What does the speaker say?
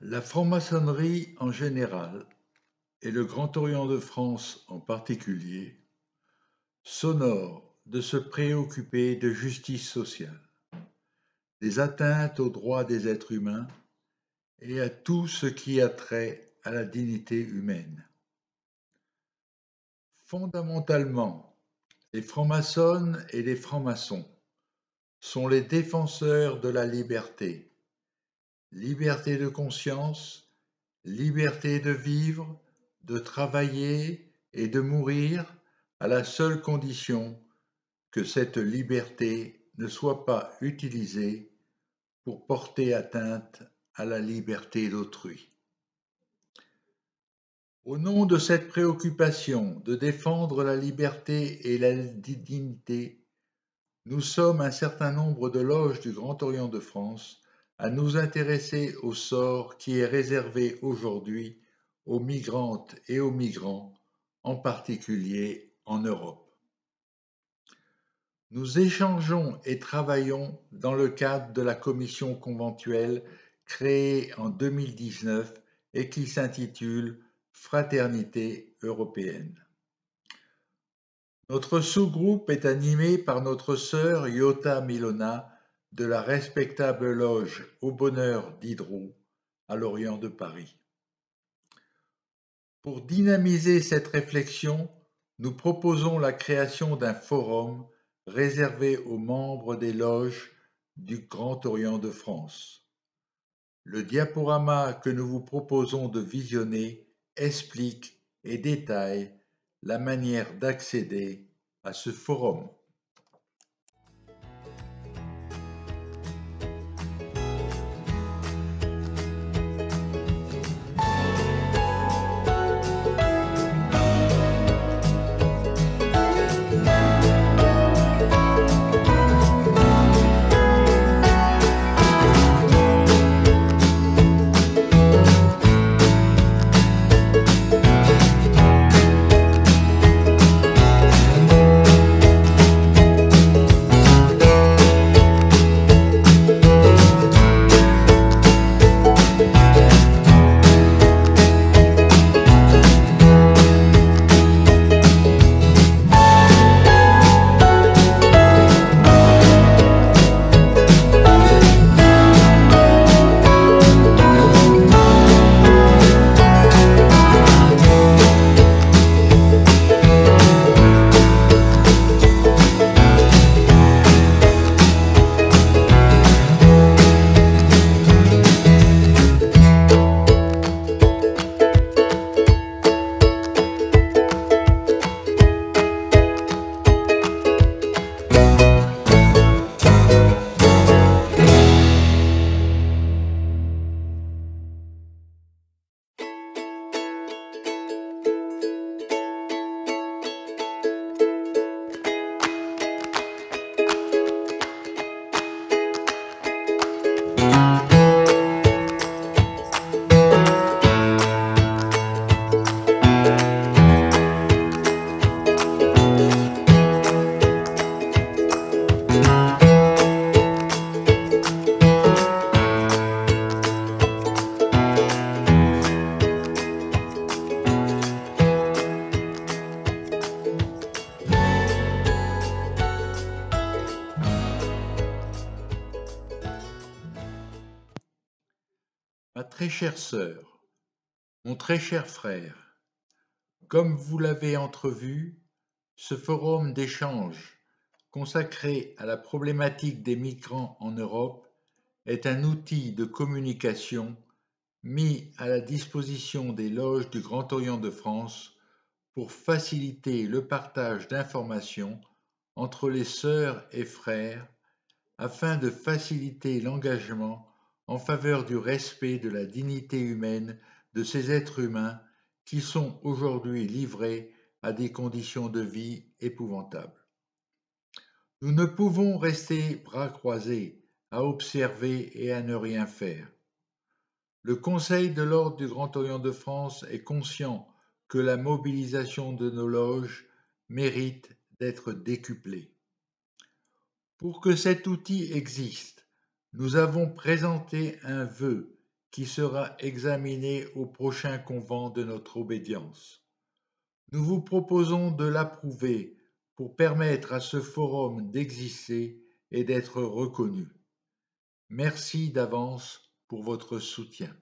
La franc-maçonnerie en général, et le Grand Orient de France en particulier, s'honore de se préoccuper de justice sociale, des atteintes aux droits des êtres humains et à tout ce qui a trait à la dignité humaine. Fondamentalement, les francs-maçonnes et les francs-maçons sont les défenseurs de la liberté, liberté de conscience, liberté de vivre, de travailler et de mourir à la seule condition que cette liberté ne soit pas utilisée pour porter atteinte à la liberté d'autrui. Au nom de cette préoccupation de défendre la liberté et la dignité, nous sommes un certain nombre de loges du Grand Orient de France à nous intéresser au sort qui est réservé aujourd'hui aux migrantes et aux migrants, en particulier en Europe. Nous échangeons et travaillons dans le cadre de la commission conventuelle créée en 2019 et qui s'intitule Fraternité européenne. Notre sous-groupe est animé par notre sœur Iota Milona de la respectable loge Au Bonheur d'Hydro à l'Orient de Paris. Pour dynamiser cette réflexion, nous proposons la création d'un forum réservé aux membres des loges du Grand Orient de France. Le diaporama que nous vous proposons de visionner explique et détaille la manière d'accéder à ce forum. Ma très chère sœur, mon très cher frère, comme vous l'avez entrevu, ce forum d'échange consacré à la problématique des migrants en Europe est un outil de communication mis à la disposition des loges du Grand Orient de France pour faciliter le partage d'informations entre les sœurs et frères afin de faciliter l'engagement en faveur du respect de la dignité humaine de ces êtres humains qui sont aujourd'hui livrés à des conditions de vie épouvantables. Nous ne pouvons rester bras croisés à observer et à ne rien faire. Le Conseil de l'Ordre du Grand Orient de France est conscient que la mobilisation de nos loges mérite d'être décuplée. Pour que cet outil existe, nous avons présenté un vœu qui sera examiné au prochain convent de notre obédience. Nous vous proposons de l'approuver pour permettre à ce forum d'exister et d'être reconnu. Merci d'avance pour votre soutien.